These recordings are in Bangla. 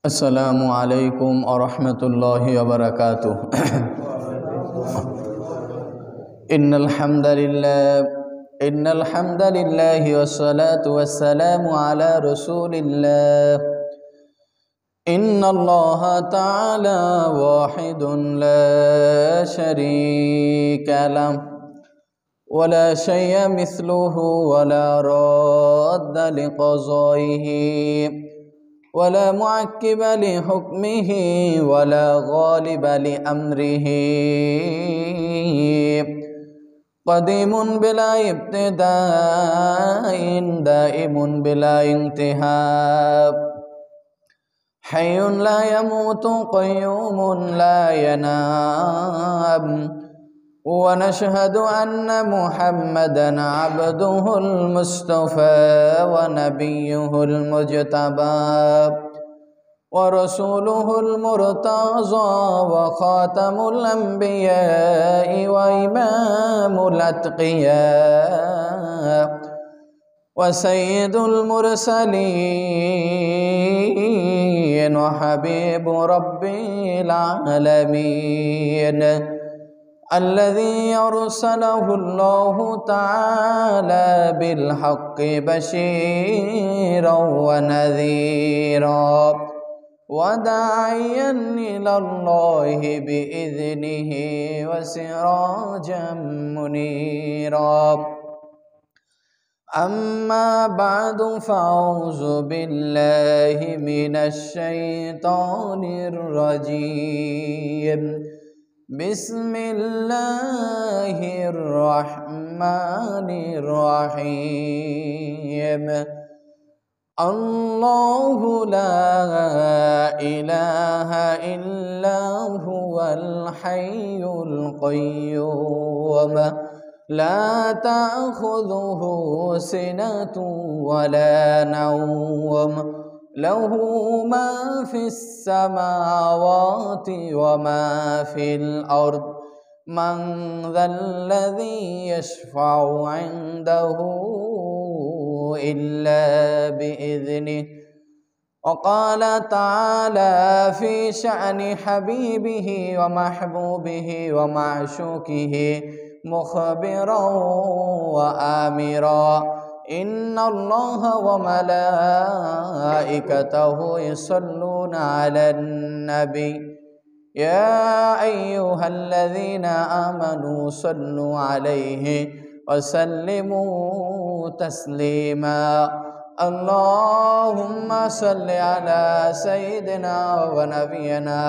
अस्सलामु अलैकुम वरहमतुल्लाहि वबरकातुह। इन्नल हम्दलिल्लाहि वस्सलातु वस्सलामु अला रसूलिल्लाह। इन्नल्लाहा तआला वाहिदुन ला शरीका लह वला शय्या मिस्लुहु वला रद्दा लिक़ज़ाइहि वला मुअक्किब लिहुक्मिह वला गालिब लिअम्रिह क़दीमुन बिला इब्तिदाइन दाइमुन बिला इंतिहा हय्युन ला यमूतु क़य्यूमुन ला यनाम व नशहदु अन्न मुहम्मदन अब्दुहुल मुस्तफ़ा व नबियुहुल मुज्तबा व रसूलुहुल मुर्तज़ा व ख़ातमुल अंबिया व इमामुल अत्क़िया व सय्यिदुल मुरसलीन व हबीबु रब्बिल आलमीन الذي أرسله الله تعالى بالحق بشيرا ونذيرا وداعيا إلى الله بإذنه وسراجا منيرا. أما بعد فأعوذ بالله من الشيطان الرجيم. بسم الله الرحمن الرحيم. الله لا إله إلا هو الحي القيوم لا تأخذه سنة ولا نوم له ما في السماوات وما في الأرض من ذا الذي يشفع عنده إلا بإذنه. وقال تعالى في شأن حبيبه ومحبوبه ومعشوقه مخبرا وآمرا إن الله وملائكته يصلون على النبي يا أيها الذين آمنوا صلوا عليه وسلموا تسليما. اللهم صل على سيدنا ونبينا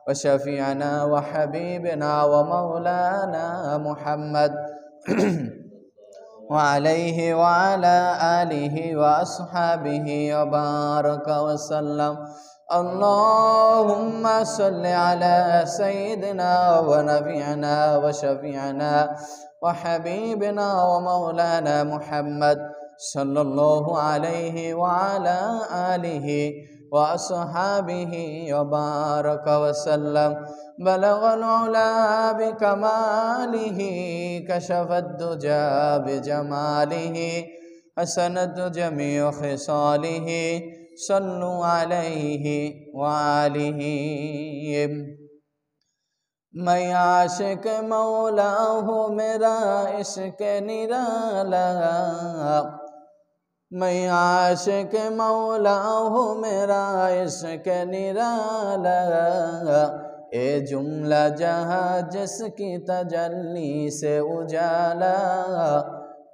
وشفيعنا وحبيبنا ومولانا محمد وعليه وعلى آله وأصحابه وبارك وسلم. اللهم صل على سيدنا ونبينا وشفيعنا وحبيبنا ومولانا محمد صلى الله عليه وعلى آله وأصحابه وبارك وسلم. بلغ العلا بكماله كشف الدجى بجماله حسنت جميع خصاله صلوا عليه وآله. मैं आशिक मौला हूँ मेरा इश्क निराला मैं आशिक मौला हूँ मेरा इश्क निराला ए जुमला जहाँ जिसकी तजल्ली से उजाला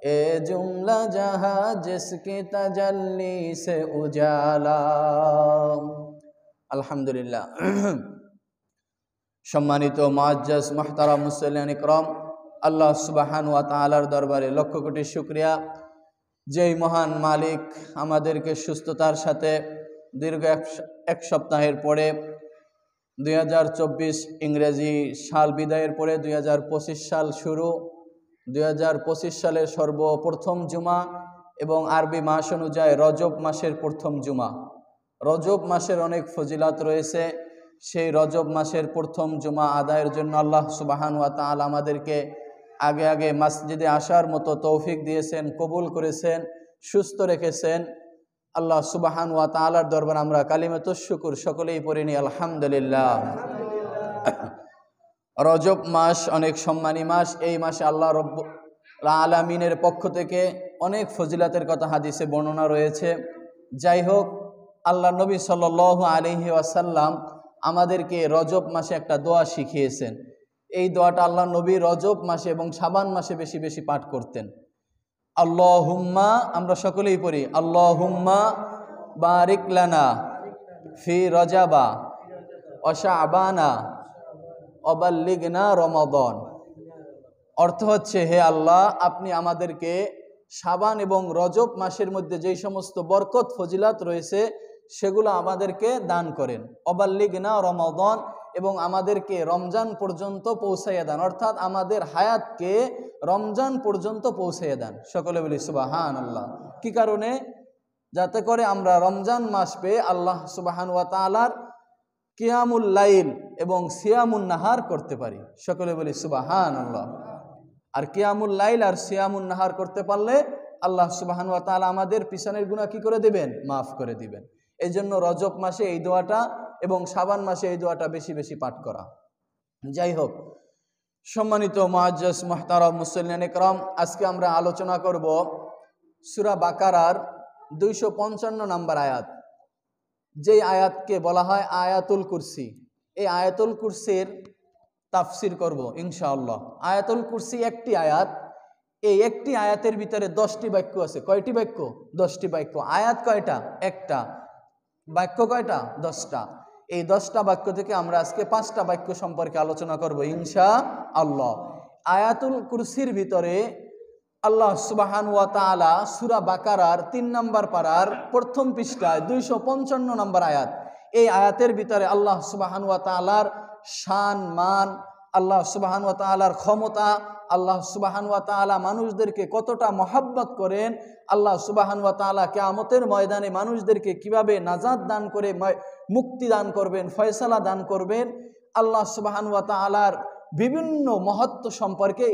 ए जुमला जहाँ जिसकी तजल्ली से उजाला। अल्हम्दुलिल्लाह। सम्मानित मुअज्जज मुहताराम मुसल्लिन इकराम, আল্লাহ সুবহানাহু ওয়া তাআলার দরবারে লক্ষ কোটি শুকরিয়া, যেই মহান মালিক আমাদেরকে সুস্থতার সাথে দীর্ঘ এক সপ্তাহের পরে 2024 ইংরেজি সাল বিদায়ের পরে 2025 সাল শুরু, 2025 সালের সর্বপ্রথম জুমা এবং আরবি মাস অনুযায়ী রজব মাসের প্রথম জুমা। রজব মাসের অনেক ফজিলত রয়েছে। সেই রজব মাসের প্রথম জুমা আদায়ের জন্য আল্লাহ সুবহানাহু ওয়া তাআলা আমাদেরকে আগে আগে মসজিদে আসার মতো তৌফিক দিয়েছেন, কবুল করেছেন, সুস্থ রেখেছেন। আল্লাহ সুবহান ওয়া তাআলার দরবার আমরা কালিমাতুশ শুকর সকলেই পড়ে নিই আলহামদুলিল্লাহ। রজব মাস অনেক সম্মানী মাস। এই মাসে আল্লাহ রব্বুল আলামিনের পক্ষ থেকে অনেক ফজিলাতের কথা হাদিসে বর্ণনা রয়েছে। যাই হোক, আল্লাহ নবী সাল্লাল্লাহু আলাইহি ওয়াসাল্লাম আমাদেরকে রজব মাসে একটা দোয়া শিখিয়েছেন। এই দোয়াটা আল্লাহ নবী রজব মাসে এবং শাবান মাসে বেশি বেশি পাঠ করতেন। আল্লাহুম্মা, আমরা সকলেই পড়ি, আল্লাহুম্মা বারিক লানা ফি রজাবা ওয়া শাবানা ওয়া বাল্লিগনা রমাদান। অর্থ হচ্ছে, হে আল্লাহ, আপনি আমাদেরকে শাবান এবং রজব মাসের মধ্যে যেই সমস্ত বরকত ফজিলাত রয়েছে সেগুলো আমাদেরকে দান করেন। অবাল্লিগনা রমাদান, এবং আমাদেরকে রমজান পর্যন্ত পৌঁছাইয়া দেন, অর্থাৎ আমাদের হায়াতকে রমজান পর্যন্ত পৌঁছাইয়া দেন। সকলে বলি সুবহানাল্লাহ। কি কারণে? যাতে করে আমরা রমজান মাস পেয়ে আল্লাহ সুবহানাহু ওয়া তাআলার কিয়ামুল লাইল এবং সিয়ামুন নাহার করতে পারি। সকলে বলি সুবহানাল্লাহ। আর কিয়ামুল লাইল আর সিয়ামুন নাহার করতে পারলে আল্লাহ সুবহানাহু ওয়া তাআলা আমাদের পিছনের গুনাহ কি করে দিবেন? মাফ করে দিবেন। এই জন্য রজব মাসে এই দোয়াটা এবং শাবান মাসে এই দোয়াটা বেশি বেশি পাঠ করা। যাই হোক, সম্মানিত মুআজ্জাজ মুহতারাম মুসল্লিয়ান ইকরাম, আজকে আমরা আলোচনা করব সূরা বাকারার 255 নম্বর আয়াত, যেই আয়াতকে বলা হয় আয়াতুল কুরসি। এই আয়াতুল কুরসির তাফসির করব ইনশাআল্লাহ। আয়াতুল কুরসি একটি আয়াত। এই একটি আয়াতের ভিতরে 10টি বাক্য আছে। কয়টি বাক্য? 10টি বাক্য। আয়াত কয়টা? একটা। বাক্য কয়টা? 10টা। এই 10টা বাক্য থেকে আমরা আজকে 5টা বাক্য সম্পর্কে আলোচনা করব ইনশাআল্লাহ। আয়াতুল কুরসির ভিতরে আল্লাহ সুবহানাহু ওয়া তাআলা সূরা বাকারার 3 নম্বর পারার প্রথম পৃষ্ঠায় 255 নম্বর আয়াত, এই আয়াতের ভিতরে আল্লাহ সুবহানাহু ওয়া তাআলার শান মান, আল্লাহ সুবহানাহু ওয়া তাআলার ক্ষমতা, আল্লাহ সুবহানাহু ওয়া তাআলা মানুষদেরকে কতটা মহব্বত করেন, আল্লাহ সুবহানাহু ওয়া তাআলা কিয়ামতের ময়দানে মানুষদেরকে কিভাবে নাজাত দান করে মুক্তি দান করবেন, ফয়সালা দান করবেন, আল্লাহ সুবহানাহু ওয়া তাআলার বিভিন্ন মহত্ব সম্পর্কে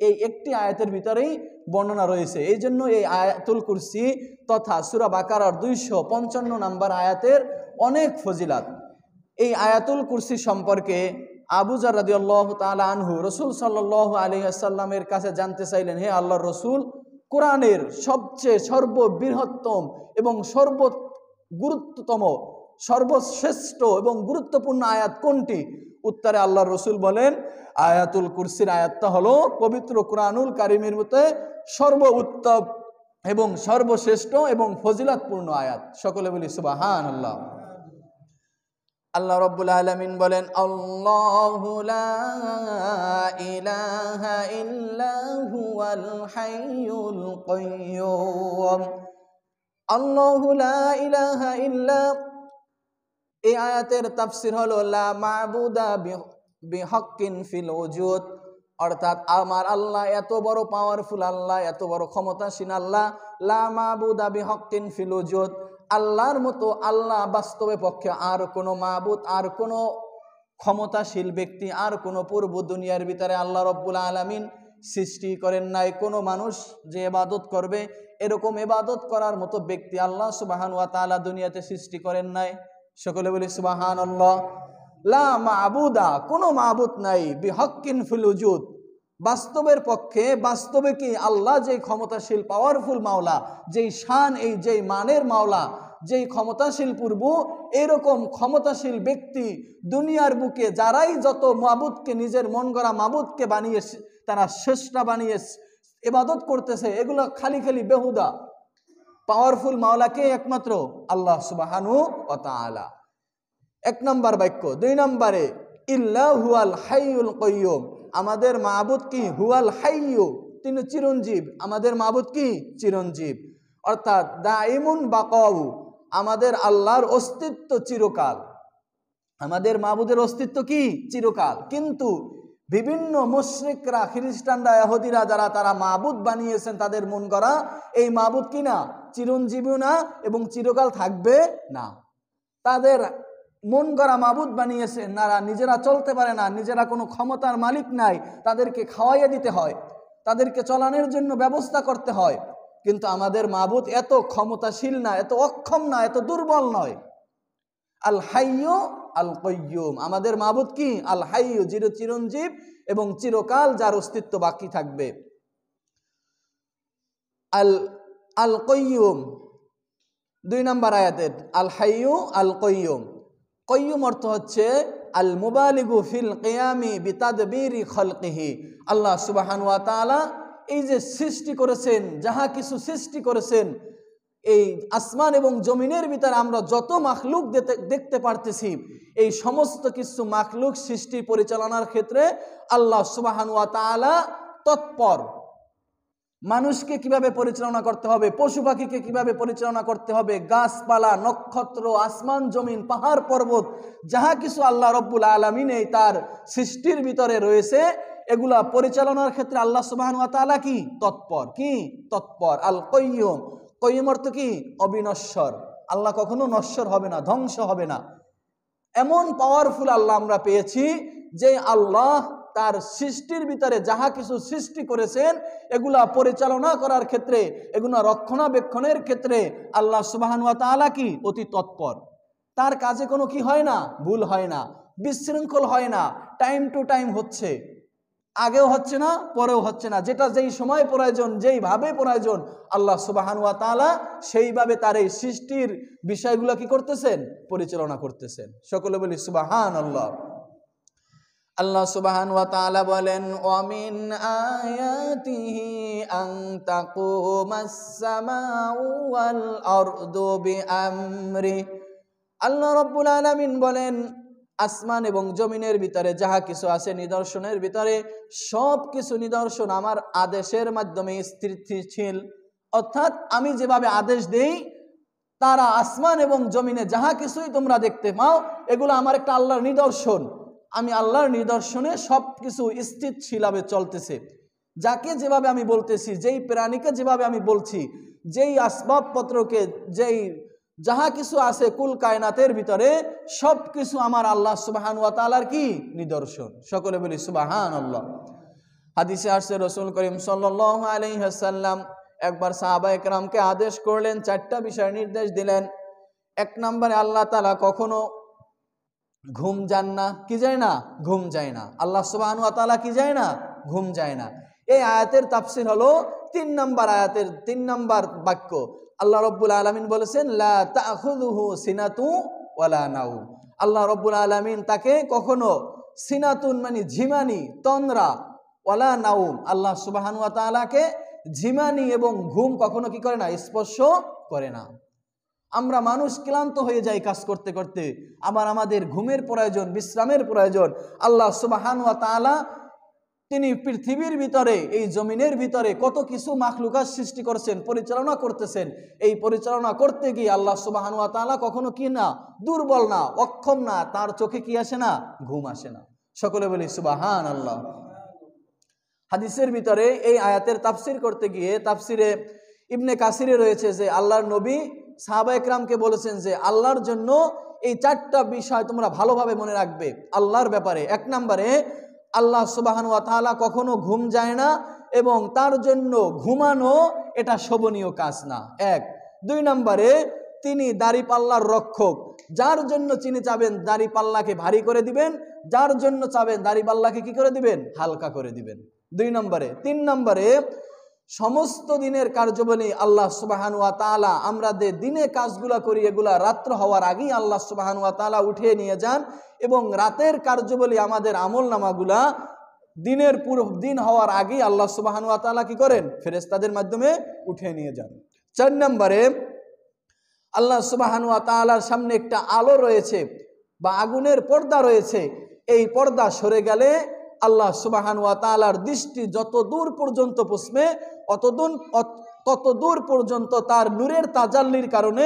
এই একটি আয়াতের ভিতরেই বর্ণনা রয়েছে। এই জন্য এই আয়াতুল কুরসি তথা সূরা বাকারার 255 নম্বর আয়াতের অনেক ফজিলাত। এই আয়াতুল কুরসি সম্পর্কে আবু যর রাদিয়াল্লাহু তাআলা আনহু রাসূল সাল্লাল্লাহু আলাইহি ওয়াসাল্লামের কাছে জানতে চাইলেন, হে আল্লাহর রাসূল, কোরআনের সবচেয়ে সর্ববৃহত্তম এবং সর্বগুরুত্বতম, সর্বশ্রেষ্ঠ এবং গুরুত্বপূর্ণ আয়াত কোনটি? উত্তরে আল্লাহর রাসূল বলেন, আয়াতুল কুরসির আয়াতটা হলো পবিত্র কুরআনুল কারীমের মধ্যে সর্বোত্তম এবং সর্বশ্রেষ্ঠ এবং ফজিলতপূর্ণ আয়াত। সকলে বলি সুবহানাল্লাহ। আল্লাহ রাব্বুল আলামিন বলেন, আল্লাহু লা ইলাহা ইল্লা হুয়াল হাইয়ুল কাইয়্যুম। আল্লাহু লা ইলাহা ইল্লা, এই আয়াতের তাফসীর হলো লা মা'বুদা বিহাক্কিন ফিল ওজুদ, অর্থাৎ আমার আল্লাহ এত বড় পাওয়ারফুল আল্লাহ, এত বড় ক্ষমতাসীন আল্লাহ, লা মা'বুদা বিহাক্কিন ফিল ওজুদ, আল্লাহর মতো আল্লাহ বাস্তবে পক্ষে আর কোনো মাবুদ, আর কোনো ক্ষমতাশীল ব্যক্তি, আর কোনো পূর্ব দুনিয়ার ভিতরে আল্লাহ রব্বুল আলামিন সৃষ্টি করেন নাই। কোনো মানুষ যে ইবাদত করবে এরকম ইবাদত করার মতো ব্যক্তি আল্লাহ সুবহানাহু ওয়া তাআলা দুনিয়াতে সৃষ্টি করেন নাই। সকলে বলি সুবহানাল্লাহ। লা মা'বুদা, কোনো মাবুদ নাই, বিহাক্কিন ফিল ওজুদ, বাস্তবের পক্ষে, বাস্তবে কি আল্লাহ যেই ক্ষমতাশীল পাওয়ারফুল মাওলা, যেই শান, এই যেই মানের মাওলা, যেই ক্ষমতাশীল পূর্ব, এরকম ক্ষমতাশীল ব্যক্তি দুনিয়ার বুকে যারাই যত মাবুদকে, নিজের মন গড়া মাবুদকে বানিয়ে তারা শ্রেষ্ঠ বানিয়ে ইবাদত করতেছে, এগুলো খালি খালি বেহুদা। পাওয়ারফুল মাওলাকে একমাত্র আল্লাহ সুবহানাহু ওয়া তাআলা। 1 নম্বর বাক্য। 2 নম্বরে ইল্লা হুয়াল হাইয়ুল কাইয়্যুম, আমাদের মাবুদ কি? হুয়াল হাইয়্যু, তিনি চিরঞ্জীব। আমাদের মাবুদ কি? চিরঞ্জীব, অর্থাৎ দাইমুন বাকাউ, আমাদের আল্লাহর অস্তিত্ব চিরকাল। আমাদের মাবুদের অস্তিত্ব কি? চিরকাল। কিন্তু বিভিন্ন মুশরিকরা, খ্রিস্টানরা, ইহুদিরা যারা তারা মাবুদ বানিয়েছেন তাদের মন গড়া, এই মাবুদ কি না? চিরঞ্জীবী না এবং চিরকাল থাকবে না। তাদের মন গড়া মাবুদ বানিয়েছেন, তারা নিজেরা চলতে পারে না, নিজেরা কোনো ক্ষমতার মালিক নাই, তাদেরকে খাওয়াইয়া দিতে হয়, তাদেরকে চলানোর জন্য ব্যবস্থা করতে হয়, কিন্তু আমাদের মাবুদ এত ক্ষমতাশীল না, এত অক্ষম না, এত দুর্বল নয়। আল হাইয়্যু আল কাইয়্যুম, আমাদের মাবুদ কি? আল হাইয়্যু, চিরঞ্জীব এবং চিরকাল যার অস্তিত্ব বাকি থাকবে। আল আল কাইয়্যুম 2 নম্বর আয়াতের আল হাইয়্যু আল কাইয়্যুম। কাইয়্যুম অর্থ হচ্ছে আল মুবালিগু ফিল কিয়ামি বিতাদবিরি খালকিহি। আল্লাহ সুবহানাহু ওয়া তাআলা এই যে সৃষ্টি করেছেন, যাহা কিছু সৃষ্টি করেছেন, এই আসমান এবং জমিনের ভিতরে আমরা যত মাখলুক দেখতে পারতেছি, এই সমস্ত কিছু মাখলুক সৃষ্টি পরিচালনার ক্ষেত্রে আল্লাহ সুবহানাহু ওয়া তাআলা তৎপর। মানুষকে কিভাবে পরিচালনা করতে হবে, পশু পাখিকে কিভাবে পরিচালনা করতে হবে, গাছপালা, নক্ষত্র, আসমান জমিন, পাহাড় পর্বত, যাহা কিছু আল্লাহ রব্বুল আলামিন এই তার সৃষ্টির ভিতরে রয়েছে, এগুলা পরিচালনার ক্ষেত্রে আল্লাহ সুবহানাহু ওয়া তাআলা কি? তৎপর। কি? তৎপর। আল কাইয়্যুম, কাইয়্যুম অর্থ কি? অবিনশ্বর। আল্লাহ কখনো নশ্বর হবে না, ধ্বংস হবে না। এমন পাওয়ারফুল আল্লাহ আমরা পেয়েছি যে আল্লাহ তার সৃষ্টির ভিতরে যাহা কিছু সৃষ্টি করেছেন, এগুলা পরিচালনা করার ক্ষেত্রে, এগুলা রক্ষণাবেক্ষণের ক্ষেত্রে আল্লাহ সুবহানাহু ওয়া তাআলা কি? অতি তৎপর। তার কাজে কোনো কি হয় না? ভুল হয় না, বিশৃঙ্খল হয় না, টাইম টু টাইম হচ্ছে, আগেও হচ্ছে না, পরেও হচ্ছে না। যেটা যেই সময় প্রয়োজন, যেইভাবে প্রয়োজন, আল্লাহ সুবহানাহু ওয়া তাআলা সেইভাবে তার এই সৃষ্টির বিষয়গুলো কি করতেছেন? পরিচালনা করতেছেন। সকলে বলি সুবহানাল্লাহ। আল্লাহ সুবহানাহু ওয়া তাআলা বলেন, ওয়া মিন আয়াতিহি আন তাকুমাস সামাউ ওয়াল আরদু বিআমরি। আল্লাহ রাব্বুল আলামিন বলেন, আসমান এবং জমিনের ভিতরে যাহা কিছু আছে নিদর্শনের ভিতরে, সব কিছু নিদর্শন আমার আদেশের মাধ্যমে স্থিতিশীল। অর্থাৎ আমি যেভাবে আদেশ দেই, তারা আসমান এবং জমিনে যাহা কিছুই তোমরা দেখতে পাও, এগুলো আমার একটা আল্লাহর নিদর্শন। আমি আল্লাহর নিদর্শনে সব কিছু স্থিতিশীলভাবে চলতেছে। যাকে যেভাবে আমি বলতেছি, যেই প্রাণীকে যেভাবে আমি বলছি, যেই আসবাবপত্রকে, যেই যাহা কিছু আছে কুল কায়নাতের ভিতরে, সব কিছু আমার আল্লাহ সুবহানাহু ওয়া তাআলার কি? নিদর্শন। সকলে বলি সুবহানাল্লাহ। হাদিসে আসছে রাসূল করিম সাল্লাল্লাহু আলাইহি ওয়াসাল্লাম একবার সাহাবায়ে কেরামকে আদেশ করলেন, 4টা বিষয় নির্দেশ দিলেন। 1 নম্বরে আল্লাহ তাআলা কখনো ঘুম যান না। কি যায় না? ঘুম যায় না। আল্লাহ সুবহানাহু ওয়া তাআলা কি যায় না? ঘুম যায় না। এই আয়াতের তাফসীর হলো 3 নম্বর আয়াতের 3 নম্বর বাক্য। আল্লাহ রব্বুল আলামিন বলেছেন, লা তাখুযুহু সিনাতু ওয়ালা নাউম। আল্লাহ রব্বুল আলামিন তাকে কখনো সিনাতুন মানে ঝিমানি, তন্দ্রা, ওয়ালা নাউম, আল্লাহ সুবহানাহু ওয়া তাআলাকে ঝিমানি এবং ঘুম কখনো কি করে না? স্পর্শ করে না। আমরা মানুষ ক্লান্ত হয়ে যাই কাজ করতে করতে, আবার আমাদের ঘুমের প্রয়োজন, বিশ্রামের প্রয়োজন। আল্লাহ সুবহানাহু ওয়া তাআলা তিনি পৃথিবীর ভিতরে, এই জমিনের ভিতরে কত কিছু মাখলুকাত সৃষ্টি করেছেন, পরিচালনা করতেছেন। এই পরিচালনা করতে গিয়ে আল্লাহ সুবহানাহু ওয়া তাআলা কখনো কি না? দুর্বল না, অক্ষম না, তার চোখে কি আসে না? ঘুম আসে না। সকলে বলি সুবহানাল্লাহ। হাদিসের ভিতরে এই আয়াতের তাফসীর করতে গিয়ে তাফসীরে ইবনে কাসিরে রয়েছে যে আল্লাহর নবী সাহাবায়ে কেরামকে বলেছেন যে আল্লাহর জন্য এই 4টা বিষয় তোমরা ভালোভাবে মনে রাখবে আল্লাহর ব্যাপারে। 1 নম্বরে আল্লাহ সুবহানাহু ওয়া তাআলা কখনো ঘুম যায় না এবং তার জন্য ঘুমানো এটা শোভনীয় কাজ না। 1। 2 নম্বরে তিনি দাড়িপাল্লার রক্ষক, যার জন্য তিনি চাবেন দাড়িপাল্লাকে ভারী করে দিবেন, যার জন্য চাবেন দাড়িপাল্লাকে কি করে দিবেন? হালকা করে দিবেন। 2 নম্বরে। 3 নম্বরে সমস্ত দিনের কার্যাবলী আল্লাহ সুবহানাহু ওয়া তাআলা, আমরা যে দিনে কাজগুলা করি এগুলা রাত্র হওয়ার আগেই আল্লাহ সুবহানাহু ওয়া তাআলা উঠিয়ে নিয়ে যান এবং রাতের কার্যাবলী আমাদের আমলনামাগুলা দিনের পুরো দিন হওয়ার আগেই আল্লাহ সুবহানাহু ওয়া তাআলা কি করেন? ফেরেশতাদের মাধ্যমে উঠিয়ে নিয়ে যান। 4 নম্বরে আল্লাহ সুবহানাহু ওয়া তাআলার সামনে একটা আলো রয়েছে বা আগুনের পর্দা রয়েছে। এই পর্দা সরে গেলে আল্লাহ সুবহানাহু ওয়া তাআলার দৃষ্টি যত দূর পর্যন্ত পৌঁছবে তত দূর পর্যন্ত তার নূরের তাজাল্লির কারণে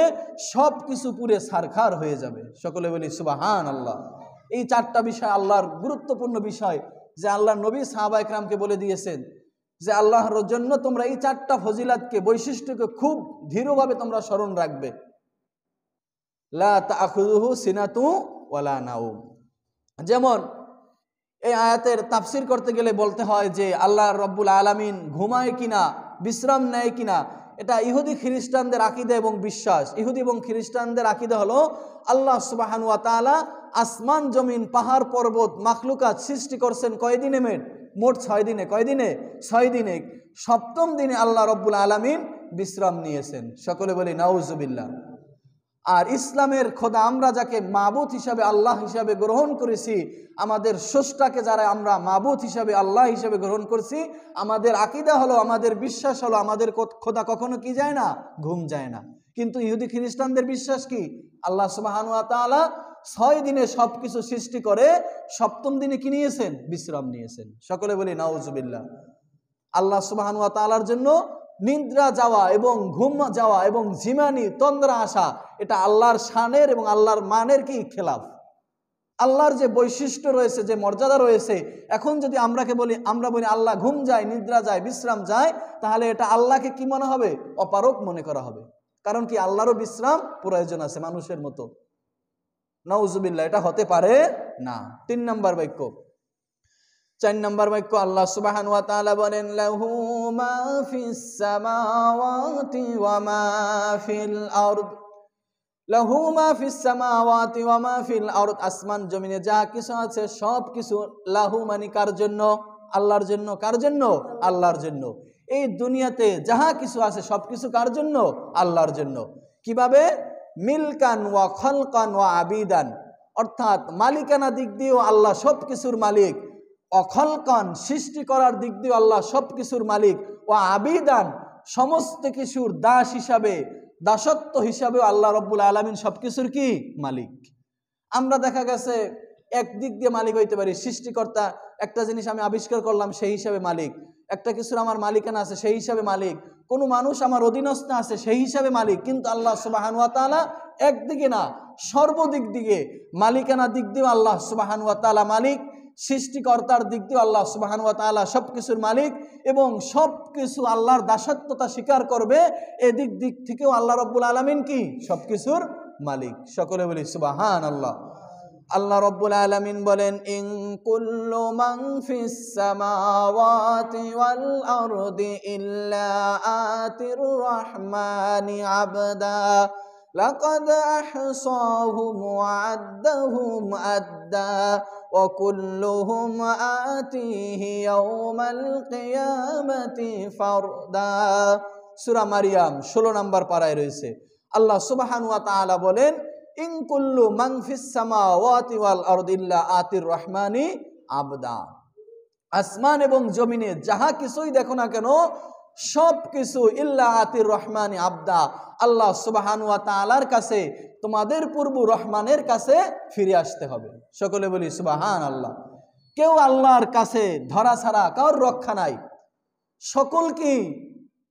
সব কিছু পুরে ছারখার হয়ে যাবে। সকলে বলি সুবহানাল্লাহ। এই 4টা বিষয় আল্লাহর গুরুত্বপূর্ণ বিষয়, যে আল্লাহর নবী সাহাবায়ে কেরামকে বলে দিয়েছেন যে আল্লাহর জন্য তোমরা এই 4টা ফজিলাতকে, বৈশিষ্ট্যকে খুব দৃঢ়ভাবে তোমরা স্মরণ রাখবে। লা তাখুযুহু সিনাতু ওয়ালা নাউম। যেমন এই আয়াতের তাফসীর করতে গেলে বলতে হয় যে আল্লাহ রব্বুল আলামিন ঘুমায় কিনা, বিশ্রাম নেয় কিনা, এটা ইহুদি খ্রিস্টানদের আকীদা এবং বিশ্বাস। ইহুদি এবং খ্রিস্টানদের আকীদা হলো আল্লাহ সুবহানাহু ওয়া তাআলা আসমান জমিন পাহাড় পর্বত মাখলুকাত সৃষ্টি করছেন কয়দিনে? মোট 6 দিনে। কয়দিনে? 6 দিনে। সপ্তম দিনে আল্লাহ রব্বুল আলামিন বিশ্রাম নিয়েছেন। সকলে বলি নাউজুবিল্লাহ। আর ইসলামের খোদা আমরা যাকে মাবুদ হিসাবে আল্লাহ হিসাবে গ্রহণ করেছি, আমাদের স্রষ্টাকে যারা আমরা মাবুদ হিসাবে আল্লাহ হিসাবে গ্রহণ করছি, আমাদের আকীদা হলো, আমাদের বিশ্বাস হলো আমাদের খোদা কখনো কি যায় না? ঘুম যায় না। কিন্তু ইহুদি খ্রিস্টানদের বিশ্বাস কি? আল্লাহ সুবহানাহু ওয়া তাআলা 6 দিনে সবকিছু সৃষ্টি করে সপ্তম দিনে কি নিয়েছেন? বিশ্রাম নিয়েছেন। সকলে বলি নাউজুবিল্লাহ। আল্লাহ সুবহানাহু ওয়া তাআলার জন্য নিদ্রা যাওয়া এবং ঘুম যাওয়া এবং ঝিমানি তন্দ্রা আসা এটা আল্লাহর শানের এবং আল্লাহর মানের কি খেলাফ। আল্লাহর যে বৈশিষ্ট্য রয়েছে, যে মর্যাদা রয়েছে, এখন যদি আমরা বলি আল্লাহ ঘুম যায়, নিদ্রা যায়, বিশ্রাম যায়, তাহলে এটা আল্লাহকে কি মনে হবে? অপারক মনে করা হবে। কারণ কি? আল্লাহরও বিশ্রাম প্রয়োজন আছে মানুষের মতো। নাউজুবিল্লাহ, এটা হতে পারে না। 3 নম্বর বাক্য। 4 নম্বর বাক্য আল্লাহ সুবহানাহু ওয়া তাআলা বলেন লাহু মা ফিস সামাওয়াতি ওয়া মা ফিল আরদ। লাহু মা ফিস সামাওয়াতি ওয়া মা ফিল আরদ। আসমান জমিনে যা কিছু আছে সব কিছু লাহু মানে কার জন্য? আল্লাহর জন্য। কার জন্য? আল্লাহর জন্য। এই দুনিয়াতে যাহা কিছু আছে সব কিছু কার জন্য? আল্লাহর জন্য। কিভাবে? মিলকান ওয়া খালকান ওয়া আবিদান, অর্থাৎ মালিকানা দিক দিয়েও আল্লাহ সব কিছুর মালিক, অখলকান সৃষ্টি করার দিক দিয়ে আল্লাহ সব কিছুর মালিক, ও আবিদান সমস্ত কিছুর দাস হিসাবে, দাসত্ব হিসাবেও আল্লাহ রব্বুল আলামিন সব কিছুর কি? মালিক। আমরা দেখা গেছে একদিক দিয়ে মালিক হইতে পারি, সৃষ্টিকর্তা, একটা জিনিস আমি আবিষ্কার করলাম সেই হিসাবে মালিক, একটা কিছুর আমার মালিকানা আছে সেই হিসাবে মালিক, কোনো মানুষ আমার অধীনস্থ আছে সেই হিসাবে মালিক। কিন্তু আল্লাহ সুবহানাহু ওয়া তাআলা একদিকে না, সর্বদিক দিকে মালিকানা দিক দিয়ে আল্লাহ সুবহানাহু ওয়া তাআলা মালিক, সৃষ্টিকর্তার দিক দিয়ে আল্লাহ সুবহানাহু ওয়া তাআলা সবকিছুর মালিক, এবং সবকিছু আল্লাহর দাসত্বতা স্বীকার করবে এদিক দিক থেকেও আল্লাহ রব্বুল আলামিন কি? সবকিছুর মালিক। সকলে বলি সুবহানাল্লাহ। আল্লাহ রব্বুল আলামিন বলেন ইন কুল্লু মান ফিস সামাওয়াতি ওয়াল আরদি ইল্লা আতির রহমানি আবদা লাকাদ আহসাহুম ওয়া আদ্দাহুম আদ্দা ওয়া কুল্লুহুম আতিহি ইয়াওমাল কিয়ামাতি ফারদা। সূরা মারিয়াম 16 নম্বর পারায় রয়েছে। আল্লাহ সুবহানাহু ওয়া তাআলা বলেন ইন কুল্লু মান ফিস সামাওয়াতি ওয়াল আরদি ইল্লা আতির রহমানি আবদা। আসমান এবং জমিনে যাহা কিছুই দেখো না কেন সব কিছু ইল্লা আতির রহমানি আবদা, আল্লাহ সুবহানাহু ওয়া তাআলার কাছে, তোমাদের প্রভু রহমানের কাছে ফিরে আসতে হবে। সকলে বলি সুবহানাল্লাহ। কেউ আল্লাহর কাছে ধরা ছাড়া কার রক্ষা নাই। সকলকে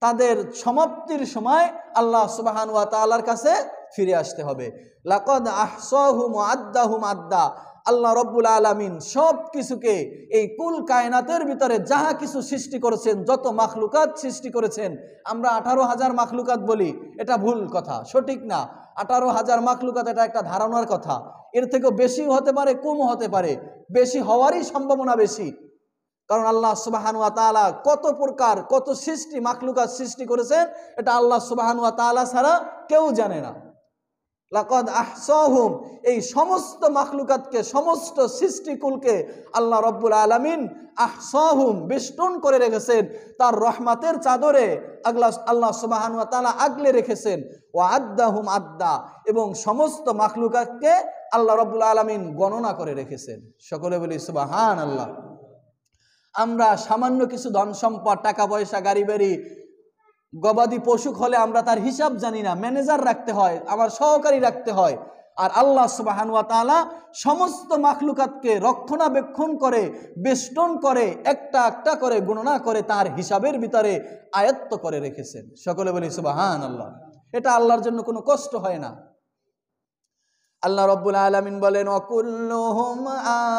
তাদের সমাপ্তির সময় আল্লাহ সুবহানাহু ওয়া তাআলার কাছে ফিরে আসতে হবে। লাকাদ আহসাহুম ওয়া আদ্দাহুম আদ্দা। আল্লাহ রব্বুল আলামিন সব কিছুকে এই কুল কায়নাতের ভিতরে যাহা কিছু সৃষ্টি করেছেন, যত মাখলুকাত সৃষ্টি করেছেন, আমরা 18,000 মাখলুকাত বলি, এটা ভুল কথা, সঠিক না। 18,000 মাখলুকাত এটা একটা ধারণার কথা। এর থেকেও বেশিও হতে পারে, কমও হতে পারে, বেশি হওয়ারই সম্ভাবনা বেশি। কারণ আল্লাহ সুবহানাহু ওয়া তাআলা কত প্রকার কত সৃষ্টি মাখলুকাত সৃষ্টি করেছেন, এটা আল্লাহ সুবহানাহু ওয়া তাআলা ছাড়া কেউ জানে না। লাকাদ আহসাহুম, এই সমস্ত মাখলুকাতকে, সমস্ত সৃষ্টিকুলকে আল্লাহ রব্বুল আলামিন আহসাহুম বেষ্টন করে রেখেছেন, তার রহমতের চাদরে আল্লাহ সুবহানাহু ওয়া তাআলা আগলে রেখেছেন। ওয়া আদ্দাহুম আদ্দা, এবং সমস্ত মাখলুকাতকে আল্লাহ রব্বুল আলামিন গণনা করে রেখেছেন। সকলে বলি সুবহানাল্লাহ। আমরা সামান্য কিছু ধন সম্পদ, টাকা পয়সা, গাড়ি বাড়ি, গবাদি পশু হলে আমরা তার হিসাব জানি না, ম্যানেজার রাখতে হয়, আমার সহকারী রাখতে হয়। আর আল্লাহ সুবহানাহু ওয়া তাআলা সমস্ত মাখলুকাতকে রক্ষণাবেক্ষণ করে, বেষ্টন করে, একটা একটা করে গণনা করে তার হিসাবের ভিতরে আয়ত্ত করে রেখেছেন। সকলে বলি সুবহানাল্লাহ। এটা আল্লাহর জন্য কোনো কষ্ট হয় না। আল্লাহ রব্বুল আলামিন বলেন ওয়া কুল্লুহুম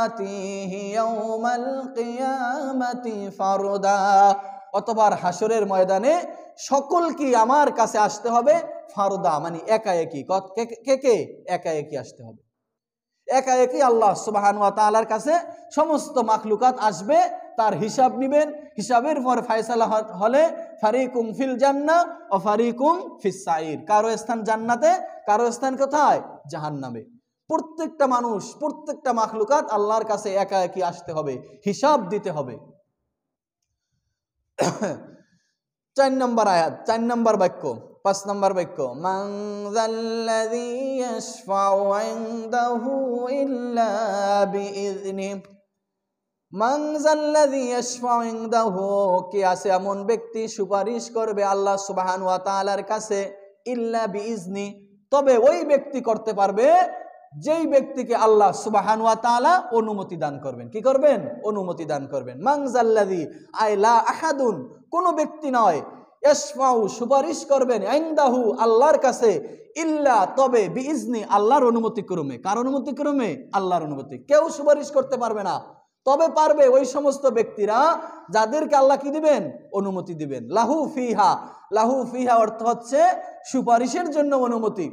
আতিহি ইয়াওমাল কিয়ামাতি ফারদা। অতঃপর হাসরের ময়দানে সকলকে আমার কাছে আসতে হবে ফারদা, মানে একা একই। কে কে? একা একই আসতে হবে। একা একই আল্লাহ সুবহানাহু ওয়া তাআলার কাছে সমস্ত মাখলুকাত আসবে, তার হিসাব নেবেন। হিসাবের পর ফয়সালা হলে ফারিকুম ফিল জান্নাহ ও ফারিকুম ফিস সাইর, কারো স্থান জান্নাতে, কারো স্থান কোথায়? জাহান্নামে। প্রত্যেকটা মানুষ, প্রত্যেকটা মাখলুকাত আল্লাহর কাছে একা একই আসতে হবে, হিসাব দিতে হবে। 4 নম্বর আয়াত, 4 নম্বর বাক্য, 5 নম্বর বাক্য, মান যাল্লাযী ইয়াশফাউ ইনদাহু ইল্লা বিইযনি। মান যাল্লাযী ইয়াশফাউ ইনদাহু, কে আছে এমন ব্যক্তি সুপারিশ করবে আল্লাহ সুবহানাহু ওয়া তাআলার কাছে, ইল্লা বিইযনি, তবে ওই ব্যক্তি করতে পারবে যেই ব্যক্তিকে আল্লাহ সুবহানাহু ওয়া তাআলা অনুমতি দান করবেন। কি করবেন? অনুমতি দান করবেন। মান যাল্লাযী আই লা আহাদুন, কোন ব্যক্তি নয়, ইয়াশফাউ সুপারিশ করবেন, ইনদাহু আল্লাহর কাছে, ইল্লা তবে বিইজনি আল্লাহর অনুমতি ক্রমে। কার অনুমতি ক্রমে? আল্লাহর অনুমতি। কেউ সুপারিশ করতে পারবে না, তবে পারবে ওই সমস্ত ব্যক্তিরা যাদেরকে আল্লাহ কি দিবেন? অনুমতি দিবেন। লাহু ফিহা, লাহু ফিহা অর্থ হচ্ছে সুপারিশের জন্য অনুমতি।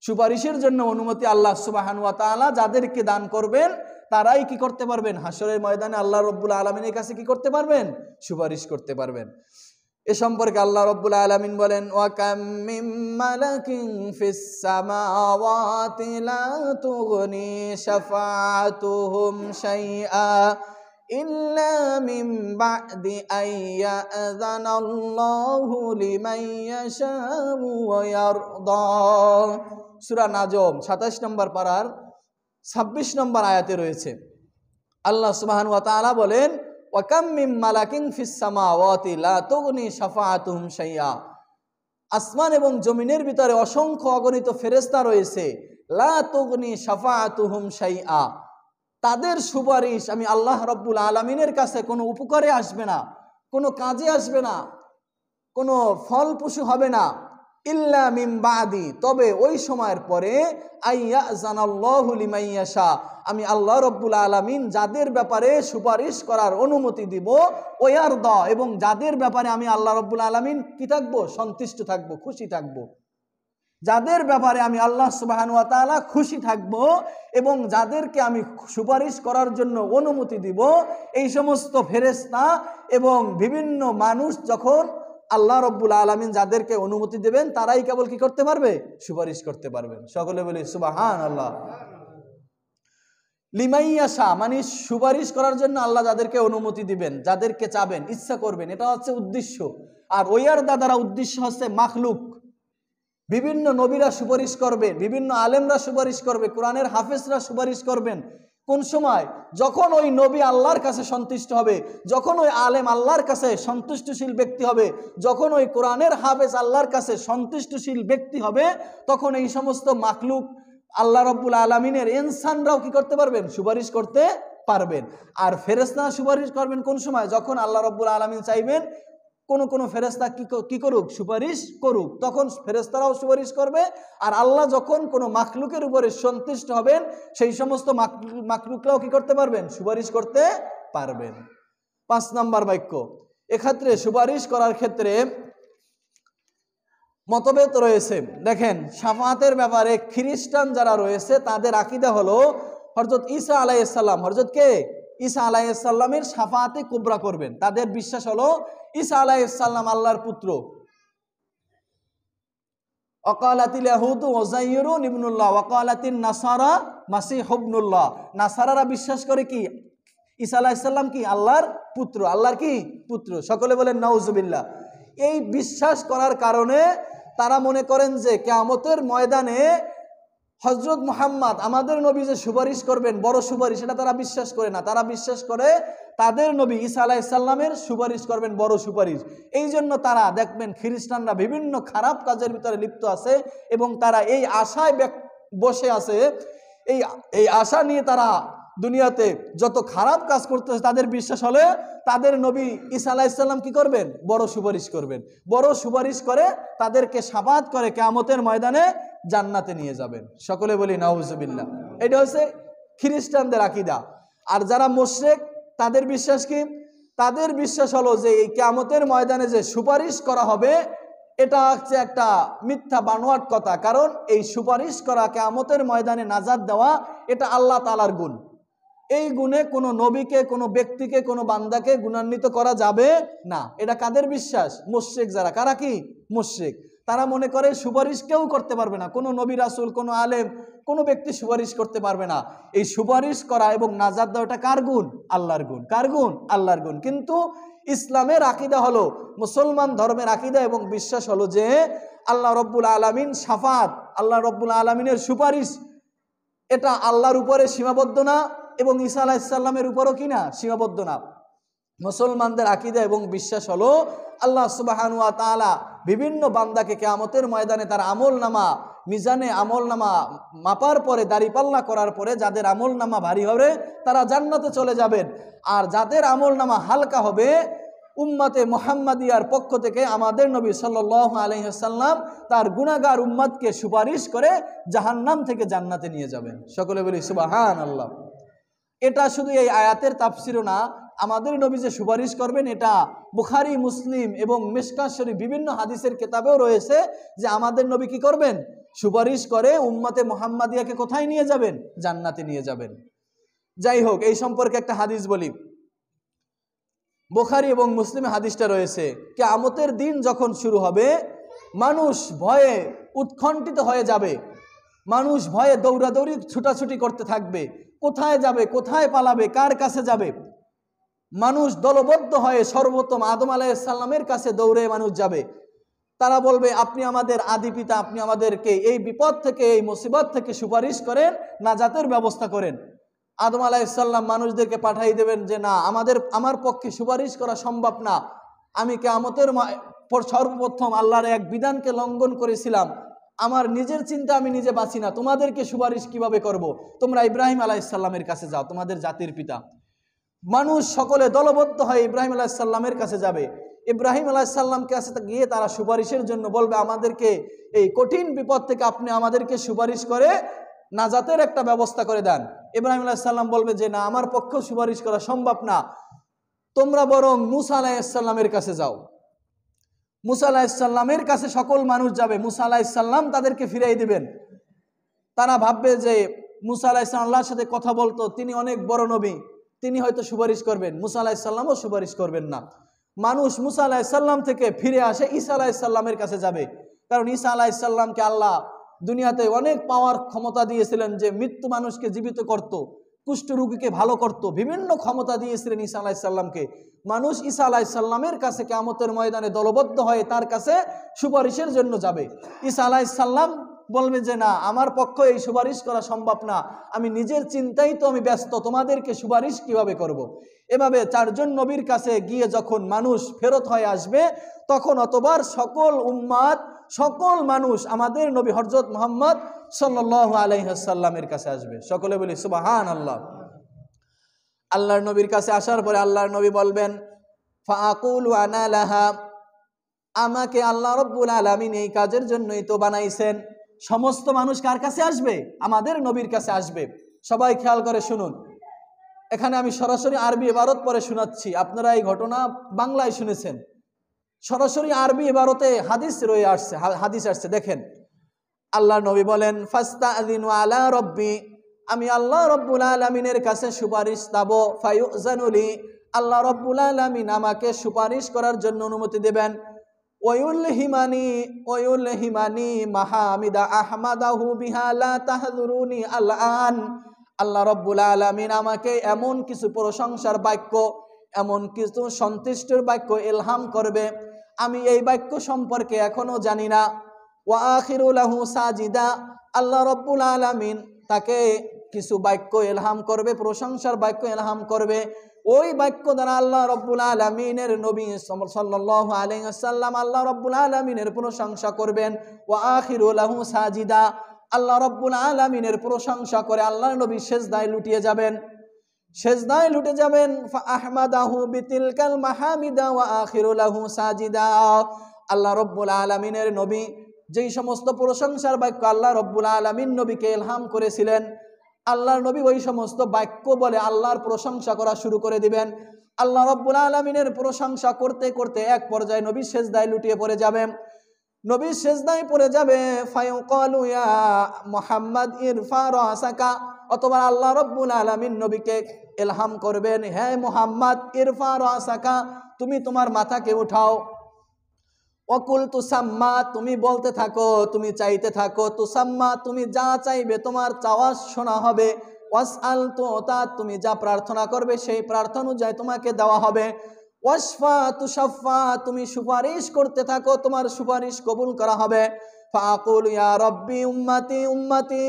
সুপারিশের জন্য অনুমতি আল্লাহ সুবহানাহু ওয়া তাআলা যাদেরকে দান করবেন তারাই কি করতে পারবেন? হাসরের ময়দানে আল্লাহ রাব্বুল আলামিনের কাছে কি করতে পারবেন? সুপারিশ করতে পারবেন। এ সম্পর্কে আল্লাহ রাব্বুল আলামিন বলেন, ওয়া কাম মিন মালাকিন ফিস সামাওয়াতি লা তুগনি শাফাআতুহুম শাইআ ইল্লা মিন বা'দি আইয়াযানাল্লাহু লিমান ইয়াশাউ ওয়া ইয়ারদা। সূরা নাজম 27 নম্বর পারার 26 নম্বর আয়াতে রয়েছে। আল্লাহ সুবহানাহু ওয়া তাআলা বলেন, ওয়া কাম মিন মালাকিন ফিস সামাওয়াতি লা তুগনি শাফাআতুহুম শাইআ, আসমান এবং জমিনের ভিতরে অসংখ্য অগণিত ফেরেশতা রয়েছে, লা তুগনি শাফাআতুহুম শাইআ, তাদের সুপারিশ আমি আল্লাহ রাব্বুল আলামিনের কাছে কোনো উপকারে আসবে না, কোনো কাজে আসবে না, কোনো ফলপ্রসূ হবে না, ইল্লা মিন বাদি, তবে ওই সময়ের পরে আইয়াযানাল্লাহু লিমান ইয়াশা, আমি আল্লাহ রাব্বুল আলামিন যাদের ব্যাপারে সুপারিশ করার অনুমতি দিব, ওয়ারদা, এবং যাদের ব্যাপারে আমি আল্লাহ রাব্বুল আলামিন কি থাকবো? সন্তুষ্ট থাকবো, খুশি থাকবো। যাদের ব্যাপারে আমি আল্লাহ সুবহানাহু ওয়া তাআলা খুশি থাকব এবং যাদেরকে আমি সুপারিশ করার জন্য অনুমতি দিব, এই সমস্ত ফেরেশতা এবং বিভিন্ন মানুষ যখন আল্লাহ রাব্বুল আলামিন যাদেরকে অনুমতি দেবেন তারাই কেবল কি করতে পারবে? সুপারিশ করতে পারবেন। সকলে বলি সুবহানাল্লাহ। লিমান ইয়াশা মানে সুপারিশ করার জন্য আল্লাহ যাদেরকে অনুমতি দিবেন, যাদেরকে চাবেন, ইচ্ছা করবেন, এটা হচ্ছে উদ্দেশ্য। আর ওয়ারদা দ্বারা উদ্দেশ্য হচ্ছে মাখলুক। বিভিন্ন নবীরা সুপারিশ করবে, বিভিন্ন আলেমরা সুপারিশ করবে, কোরআনের হাফেজরা সুপারিশ করবেন। কোন সময়? যখন ওই নবী আল্লাহর কাছে সন্তুষ্ট হবে, যখন ওই আলেম আল্লাহর কাছে সন্তুষ্টশীল ব্যক্তি হবে, যখন ওই কোরআনের হাফেজ আল্লাহর কাছে সন্তুষ্টশীল ব্যক্তি হবে, তখন এই সমস্ত মাখলুক আল্লাহ রাব্বুল আলামিনের ইনসানরাও কি করতে পারবেন? সুপারিশ করতে পারবেন। আর ফেরেশতা সুপারিশ করবেন কোন সময়? যখন আল্লাহ রাব্বুল আলামিন চাইবেন কোন ফেরেশতা কি করুক? সুপারিশ করুক, তখন ফেরেশতারাও সুপারিশ করবে। আর আল্লাহ যখন কোনো মাখলুকের উপরে সন্তুষ্ট হবেন, সেই সমস্ত মাখলুকরাও কি করতে পারবেন? সুপারিশ করতে পারবেন। 5 নম্বর বাক্য, এক্ষেত্রে সুপারিশ করার ক্ষেত্রে মতভেদ রয়েছে। দেখেন, শাফাআতের ব্যাপারে খ্রিস্টান যারা রয়েছে তাদের আকীদা হলো হযরত ঈসা আলাইহিস সালাম, হযরত কে? ঈসা আলাইহিস সালামের শাফাআতে কুবরা করবেন। তাদের বিশ্বাস হলো ঈসা আলাইহিস সালাম আল্লাহর পুত্র। ওয়াকালাতিল ইয়াহুদু উযাইরুন ইবনুল্লাহ ওয়াকালাতিন নাসারা মাসীহ ইবনুল্লাহ। নাসারারা বিশ্বাস করে কি? ঈসা আলাইহিস সালাম কি? আল্লাহর পুত্র, আল্লাহর কি? পুত্র। সকলে বলেন নাউজুবিল্লাহ। এই বিশ্বাস করার কারণে তারা মনে করেন যে কিয়ামতের ময়দানে হযরত মুহাম্মদ আমাদের নবী যে সুপারিশ করবেন, বড় সুপারিশ, এটা তারা বিশ্বাস করে না। তারা বিশ্বাস করে তাদের নবী ঈসা আলাইহিস সালামের সুপারিশ করবেন, বড় সুপারিশ। এই জন্য তারা দেখবেন খ্রিস্টানরা বিভিন্ন খারাপ কাজের ভিতরে লিপ্ত আছে এবং তারা এই আশায় বসে আছে, এই আশা নিয়ে তারা দুনিয়াতে যত খারাপ কাজ করতেছে, তাদের বিশ্বাস হলে তাদের নবী ঈসা আলাইহিস সালাম কি করবেন? বড় সুপারিশ করবেন। বড় সুপারিশ করে তাদেরকে শাফাআত করে কিয়ামতের ময়দানে জান্নাতে নিয়ে যাবেন। সকলে বলি নাউজুবিল্লাহ। এটা হচ্ছে খ্রিস্টানদের আকীদা। আর যারা মুশরিক তাদের বিশ্বাস কি? তাদের বিশ্বাস হলো যে এই কিয়ামতের ময়দানে যে সুপারিশ করা হবে, এটা হচ্ছে একটা মিথ্যা বানোয়াট কথা। কারণ এই সুপারিশ করা, কিয়ামতের ময়দানে নাজাত দেওয়া, এটা আল্লাহ তাআলার গুণ। এই গুণে কোনো নবীকে, কোনো ব্যক্তিকে, কোনো বান্দাকে গুণান্বিত করা যাবে না। এটা কাদের বিশ্বাস? মুশরিক যারা। কারা? কি? মুশরিক। তারা মনে করে সুপারিশ কেউ করতে পারবে না, কোনো নবী রাসূল, কোনো আলেম, কোনো ব্যক্তি সুপারিশ করতে পারবে না। এই সুপারিশ করা এবং নাজাত দেওয়াটা কার গুণ? আল্লাহর গুণ। কার গুণ? আল্লাহর গুণ। কিন্তু ইসলামের আকীদা হলো, মুসলমান ধর্মের আকীদা এবং বিশ্বাস হলো যে আল্লাহ রব্বুল আলামিন শাফাত, আল্লাহ রব্বুল আলামিনের সুপারিশ, এটা আল্লাহর উপরে সীমাবদ্ধ না এবং ঈসা আলাইহিস সালামের উপরও কি না? সীমাবদ্ধ না। মুসলমানদের আকীদা এবং বিশ্বাস হলো আল্লাহ সুবহানাহু ওয়া তাআলা বিভিন্ন বান্দাকে কিয়ামতের ময়দানে তার আমলনামা, মিজানে আমলনামা মাপার পরে, দাড়িপাল্লা করার পরে যাদের আমলনামা ভারী হবে তারা জান্নাতে চলে যাবেন, আর যাদের আমলনামা হালকা হবে উম্মতে মুহাম্মাদিয়ার পক্ষ থেকে আমাদের নবী সাল্লাল্লাহু আলাইহি ওয়াসাল্লাম তার গুনাহগার উম্মতকে সুপারিশ করে জাহান্নাম থেকে জান্নাতে নিয়ে যাবেন। সকলে বলি সুবহানাল্লাহ। এটা শুধু এই আয়াতের তাফসিরও না, আমাদের নবী যে সুপারিশ করবেন এটা বুখারী, মুসলিম এবং মিশকাত শরীফ বিভিন্ন হাদিসের কিতাবেও রয়েছে যে আমাদের নবী কি করবেন? সুপারিশ করে উম্মতে মুহাম্মাদিয়াকে কোথায় নিয়ে যাবেন? জান্নাতে নিয়ে যাবেন। যাই হোক, এই সম্পর্কে একটা হাদিস বলি। বুখারী এবং মুসলিমে হাদিসটা রয়েছে, কিয়ামতের দিন যখন শুরু হবে মানুষ ভয়ে উৎকণ্ঠিত হয়ে যাবে, মানুষ ভয়ে দৌড়াদৌড়ি ছুটাছুটি করতে থাকবে, কোথায় যাবে, কোথায় পালাবে, কার কাছে যাবে। মানুষ দলবদ্ধ হয়ে সর্বপ্রথম আদম আলাইহিস সালামের কাছে দৌড়ে মানুষ যাবে। তারা বলবে, আপনি আমাদের আদি পিতা, আপনি আমাদেরকে এই বিপদ থেকে, এই মুসিবত থেকে সুপারিশ করেন, নাজাতের ব্যবস্থা করেন। আদম আলাইহিস সালাম মানুষদেরকে পাঠিয়ে দেবেন যে না, আমার পক্ষে সুপারিশ করা সম্ভব না। আমি কিয়ামতের সর্বপ্রথম আল্লাহর এক বিধানকে লঙ্ঘন করেছিলাম, আমার নিজের চিন্তা আমি নিজে বাঁচি না, তোমাদেরকে সুপারিশ কিভাবে করব? তোমরা ইব্রাহিম আলাইহিস সালামের কাছে যাও, তোমাদের জাতির পিতা। মানুষ সকলে দলবদ্ধ হয়ে ইব্রাহিম আলাইহিস সালামের কাছে যাবে। ইব্রাহিম আলাইহিস সালামকে কাছে গিয়ে তারা সুপারিশের জন্য বলবে, আমাদেরকে এই কঠিন বিপদ থেকে আপনি আমাদেরকে সুপারিশ করে নাজাতের একটা ব্যবস্থা করে দেন। ইব্রাহিম আলাইহিস সালাম বলবে যে না, আমার পক্ষে সুপারিশ করা সম্ভব না, তোমরা বরং মুসা আলাইহিস সালামের কাছে যাও। মুসা আলাইহিস সালামের কাছে সকল মানুষ যাবে, মুসা আলাইহিস সালাম তাদেরকে ফিরিয়ে দিবেন। তারা ভাববে যে মুসা আলাইহিস সালাম আল্লাহর সাথে কথা বলতো, তিনি অনেক বড় নবী, তিনি হয়তো সুপারিশ করবেন। মুসা আলাইহিস সালামও সুপারিশ করবেন না। মানুষ মুসা আলাইহিস সালাম থেকে ফিরে আসে ঈসা আলাইহিস সালামের কাছে যাবে, কারণ ঈসা আলাইহিস সালামকে আল্লাহ দুনিয়াতে অনেক পাওয়ার ক্ষমতা দিয়েছিলেন, যে মৃত্যু মানুষকে জীবিত করত, কুষ্ঠ রোগীকে ভালো করত, বিভিন্ন ক্ষমতা দিয়েছিলেন ঈসা আলাইহিস সালামকে। মানুষ ঈসা আলাইহিস সালামের কাছে কিয়ামতের ময়দানে দলবদ্ধ হয়ে তার কাছে সুপারিশের জন্য যাবে। ঈসা আলাইহিস সালাম বলবে যে না, আমার পক্ষে এই সুপারিশ করা সম্ভব না, আমি নিজের চিন্তাই তো আমি ব্যস্ত, তোমাদেরকে সুপারিশ কিভাবে করব। এভাবে চারজন নবীর কাছে গিয়ে যখন মানুষ ফেরত হয়ে আসবে, তখন অতবার সকল উম্মাত, সকল মানুষ আমাদের নবী হযরত মুহাম্মদ সাল্লাল্লাহু আলাইহি ওয়াসাল্লামের কাছে আসবে। সকলে বলি সুবহানাল্লাহ। আল্লাহর নবীর কাছে আসার পরে আল্লাহর নবী বলবেন, ফাআকুলু আনা লাহা, আমাকে আল্লাহ রাব্বুল আলামিন এই কাজের জন্যই তো বানাইছেন। সমস্ত মানুষ কার কাছে আসবে? আমাদের নবীর কাছে আসবে। সবাই খেয়াল করে শুনুন, এখানে আমি সরাসরি আরবি ইবারত পরে শোনাচ্ছি, আপনারা এই ঘটনা বাংলায় শুনেছেন। সরাসরি আরবি ইবারতে হাদিস রয়ে আসছে, হাদিস আসছে। দেখেন, আল্লাহর নবী বলেন, ফাস্তাযিনু আলা রাব্বি, আমি আল্লাহ রাব্বুল আলামিনের কাছে সুপারিশ চাব, ফায়ুযানু লি, আল্লাহ রাব্বুল আলামিন আমাকে সুপারিশ করার জন্য অনুমতি দেবেন। ওয়ায়ুলহিমানি মাহামিদা আহমাদাহু বিহা লা তাহযুরুনি আলআন, আল্লাহ রাব্বুল আলামিন আমাকে এমন কিছু প্রশংসার বাক্য, এমন কিছু সন্তুষ্টির বাক্য ইলহাম করবে, আমি এই বাক্য সম্পর্কে এখনো জানি না। ওয়া আখিরু লাহু সাজিদা, আল্লাহ রাব্বুল আলামিন তাকে কিছু বাক্য ইলহাম করবে, প্রশংসার বাক্য ইলহাম করবে। ওই বাক্য দ্বারা আল্লাহ রাব্বুল আলামিনের নবী সাল্লাল্লাহু আলাইহি ওয়াসাল্লাম আল্লাহ রাব্বুল আলামিনের প্রশংসা করবেন। ওয়া আখিরু লাহু সাজিদা, আল্লাহ রাব্বুল আলামিনের প্রশংসা করে আল্লাহর নবী সিজদায় লুটিয়ে যাবেন। সিজদায় লুটে যাবেন, ফাআহমাদাহু বিতিলকাল মাহামিদা ওয়া আখিরু লাহু সাজিদা, আল্লাহ রাব্বুল আলামিনের নবী যেই সমস্ত প্রশংসার বাক্য আল্লাহ রাব্বুল আলামিন নবীকে ইলহাম করেছিলেন, আল্লাহর নবী ওই সমস্ত বাক্য বলে আল্লাহর প্রশংসা করা শুরু করে দিবেন। আল্লাহ রাব্বুল আলামিনের প্রশংসা করতে করতে এক পর্যায়ে নবী সিজদায় লুটিয়ে পড়ে যাবেন। নবী সেজদায় পড়ে যাবে, ফায়ুকালু ইয়া মুহাম্মদ ইরফা রাসাকা, অথবা আল্লাহ রাব্বুল আলামিন নবীকে ইলহাম করবেন, হে মুহাম্মদ ইরফা রাসাকা, তুমি তোমার মাথাকে উঠাও। ওয়াকুল তুসাম্মা, তুমি বলতে থাকো, তুমি চাইতে থাকো, তুসাম্মা, তুমি যা চাইবে তোমার চাওয়া শোনা হবে। ওয়াসআল তুতা, তুমি যা প্রার্থনা করবে সেই প্রার্থনা অনুযায়ী তোমাকে দেওয়া হবে। ওয়াশফা তুশাফা, তুমি সুপারিশ করতে থাকো, তোমার সুপারিশ কবুল করা হবে। ফাকুল ইয়া রব্বি উম্মতি উম্মতি,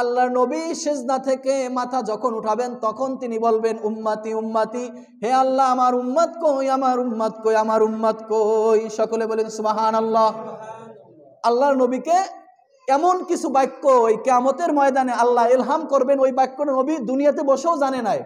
আল্লাহর নবী সিজদা থেকে মাথা যখন উঠাবেন তখন তিনি বলবেন উম্মতি উম্মতি, হে আল্লাহ আমার উম্মত কই, আমার উম্মত কই, আমার উম্মত কই। সকলে বলেন সুবহানাল্লাহ। আল্লাহর নবীকে এমন কিছু বাক্য ওই কিয়ামতের ময়দানে আল্লাহ ইলহাম করবেন, ওই বাক্যটা নবী দুনিয়াতে বসেও জানে নাই।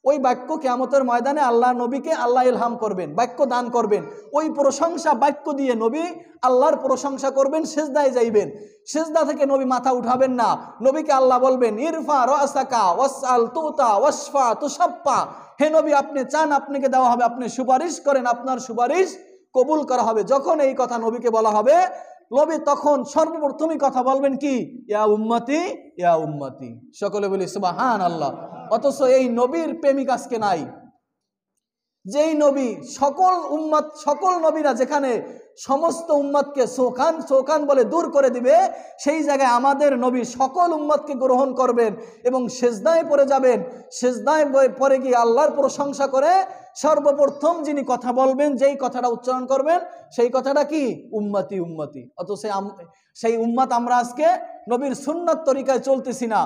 ওই বাক্য কিয়ামতের ময়দানে আল্লাহ নবীকে আল্লাহ ইলহাম করবেন, বাক্য দান করবেন। ওই প্রশংসা বাক্য দিয়ে নবী আল্লাহর প্রশংসা করবেন, সিজদায় যাইবেন। সিজদা থেকে নবী মাথা উঠাবেন না, নবীকে আল্লাহ বলবেন ইরফা রাসাকা ওয়াসআল তুতা ওয়াশফা তুশাফা, হে নবী আপনি চান আপনাকে দেওয়া হবে, আপনি সুপারিশ করেন আপনার সুপারিশ কবুল করা হবে। যখন এই কথা নবীকে বলা হবে, নবী তখন সর্বপ্রথমই কথা বলবেন কি, ইয়া উম্মতি ইয়া উম্মতি। সকলে বলি সুবহানাল্লাহ। অথচ এই নবীর প্রেমিক আজকে নাই। যেই নবী সকল উম্মত, সকল নবীরা যেখানে সমস্ত উম্মতকে সোখান বলে দূর করে দিবে, সেই জায়গায় আমাদের নবী সকল উম্মতকে গ্রহণ করবেন এবং সিজদায় পড়ে যাবেন। সিজদায় পড়ে গিয়ে আল্লাহর প্রশংসা করে সর্বপ্রথম যিনি কথা বলবেন, যেই কথাটা উচ্চারণ করবেন সেই কথাটা কি, উম্মতি উম্মতি। অথচ সেই উম্মত আমরা আজকে নবীর সুন্নাত তরিকায় চলতেছি না,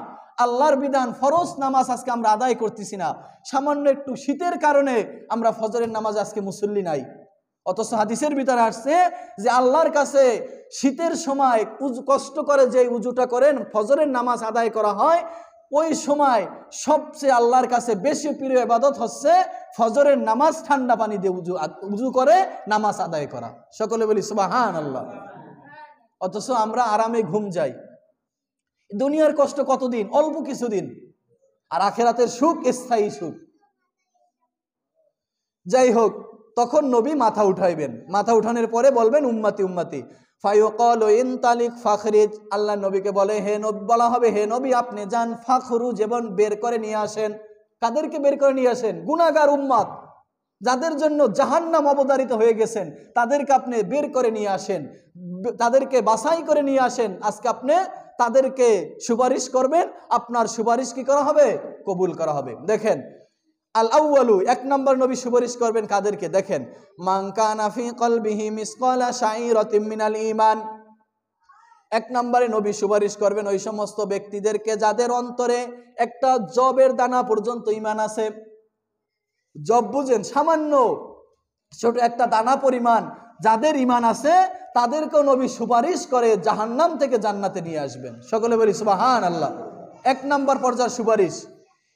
আল্লাহর বিধান ফরজ নামাজ আজকে আমরা আদায় করতেছি না। সামান্য একটু শীতের কারণে আমরা ফজরের নামাজ আজকে মুসল্লি নাই। অথচ হাদিসের ভিতরে আসছে যে আল্লাহর কাছে শীতের সময় কষ্ট করে যে উজুটা করেন, ফজরের নামাজ আদায় করা হয়, ওই সময় সবচেয়ে আল্লাহর কাছে বেশি প্রিয় ইবাদত হচ্ছে ফজরের নামাজ ঠান্ডা পানি দিয়ে উজু করে নামাজ আদায় করা। সকলে বলি সুবহানাল্লাহ। অথচ আমরা আরামে ঘুম যাই। দুনিয়ার কষ্ট কতদিন, অল্প কিছুদিন, আর আখিরাতের সুখ স্থায়ী সুখ। যাই হোক, তখন নবী মাথা উঠাইবেন, মাথা উঠানোর পরে বলবেন উম্মতি উম্মতি। ফায়ুকালু ইনতালিক ফাখরিজ, আল্লাহ নবীকে বলে হে নবী, বলা হবে হে নবী আপনি যান, ফাখরু যেমন বের করে নিয়ে আসেন। কাদেরকে বের করে নিয়ে আসেন? গুনাহগার উম্মত, যাদের জন্য জাহান্নাম অবধারিত হয়ে গেছেন, তাদেরকে আপনি বের করে নিয়ে আসেন, তাদেরকে বাছাই করে নিয়ে আসেন। আজকে আপনি তাদেরকে সুপারিশ করবেন, আপনার সুপারিশ কি করা হবে? কবুল করা হবে। দেখেন আল আউয়ালু, এক নম্বর নবী সুপারিশ করবেন কাদেরকে? দেখেন, মান কানা ফি কলবিহি মিসকালা শাইরাতিন মিনাল ঈমান। এক নম্বরে নবী সুপারিশ করবেন ওই সমস্ত ব্যক্তিদেরকে যাদের অন্তরে একটা জবের দানা পর্যন্ত ঈমান আছে। জব বুঝেন, সামান্য ছোট একটা দানা পরিমাণ যাদের ঈমান আছে, তাদেরকেও নবী সুপারিশ করে জাহান্নাম থেকে জান্নাতে নিয়ে আসবেন। সকলে বলি সুবহানাল্লাহ। এক নম্বর পর্যায়ের সুপারিশ।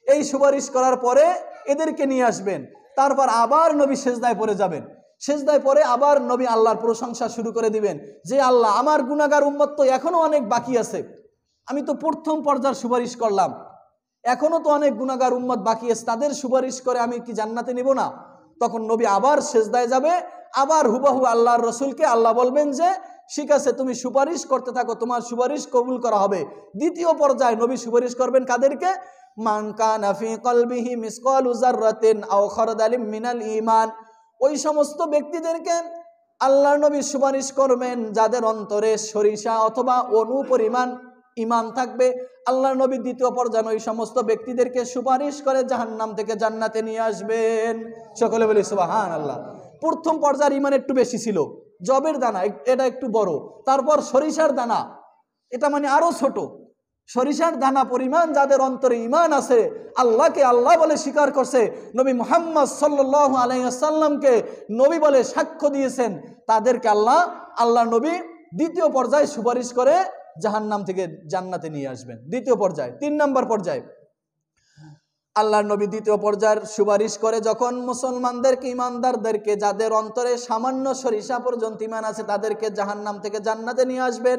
এই সুপারিশ করার পরে এদেরকে নিয়ে আসবেন, তারপর আবার নবী সিজদায় পড়ে যাবেন। সিজদায় পড়ে আবার নবী আল্লাহর প্রশংসা শুরু করে দিবেন যে আল্লাহ আমার গুনাহগার উম্মত তো এখনো অনেক বাকি আছে, আমি তো প্রথম পর্যায়ের সুপারিশ করলাম, এখনো তো অনেক গুনাহগার উম্মত বাকি আছে, তাদের সুপারিশ করে আমি কি জান্নাতে নিব না? তখন নবী আবার সিজদায় যাবে, আবার হুবহু আল্লাহর রসুলকে আল্লাহ বলবেন যে ঠিক আছে তুমি সুপারিশ করতে থাকো, তোমার সুপারিশ কবুল করা হবে। দ্বিতীয় পর্যায়ে নবী সুপারিশ করবেন কাদেরকে? মান কানা ফি কলবিহি মিসকালু যাররাতিন আও খারদালিম মিনাল ঈমান। ওই সমস্ত ব্যক্তিদেরকে আল্লাহর নবী সুপারিশ করবেন যাদের অন্তরে সরিষা অথবা অনুপরিমাণ ঈমান থাকবে। আল্লাহর নবী দ্বিতীয় পর্যায়ে ওই সমস্ত ব্যক্তিদেরকে সুপারিশ করে জাহান্নাম থেকে জান্নাতে নিয়ে আসবেন। সকলে বলি সুবহানাল্লাহ। প্রথম পর্যায়ের ঈমান একটু বেশি ছিল, জবের দানা এটা একটু বড়, তারপর সরিষার দানা এটা মানে আরো ছোট। সরিষার দানা পরিমাণ যাদের অন্তরে ঈমান আছে, আল্লাহকে আল্লাহ বলে স্বীকার করছে, নবী মুহাম্মদ সাল্লাল্লাহু আলাইহি ওয়াসাল্লামকে নবী বলে সাক্ষ্য দিয়েছেন, তাদেরকে আল্লাহ নবী দ্বিতীয় পর্যায়ে সুপারিশ করে জাহান্নাম থেকে জান্নাতে নিয়ে আসবেন। দ্বিতীয় পর্যায়ে। তিন নম্বর পর্যায়ে আল্লাহর নবী দ্বিতীয় পর্যায়ের সুপারিশ করে যখন মুসলমানদেরকে, ঈমানদারদেরকে যাদের অন্তরে সামান্য সরিষা পর্যন্ত ঈমান আছে, তাদেরকে জাহান্নাম থেকে জান্নাতে নিয়ে আসবেন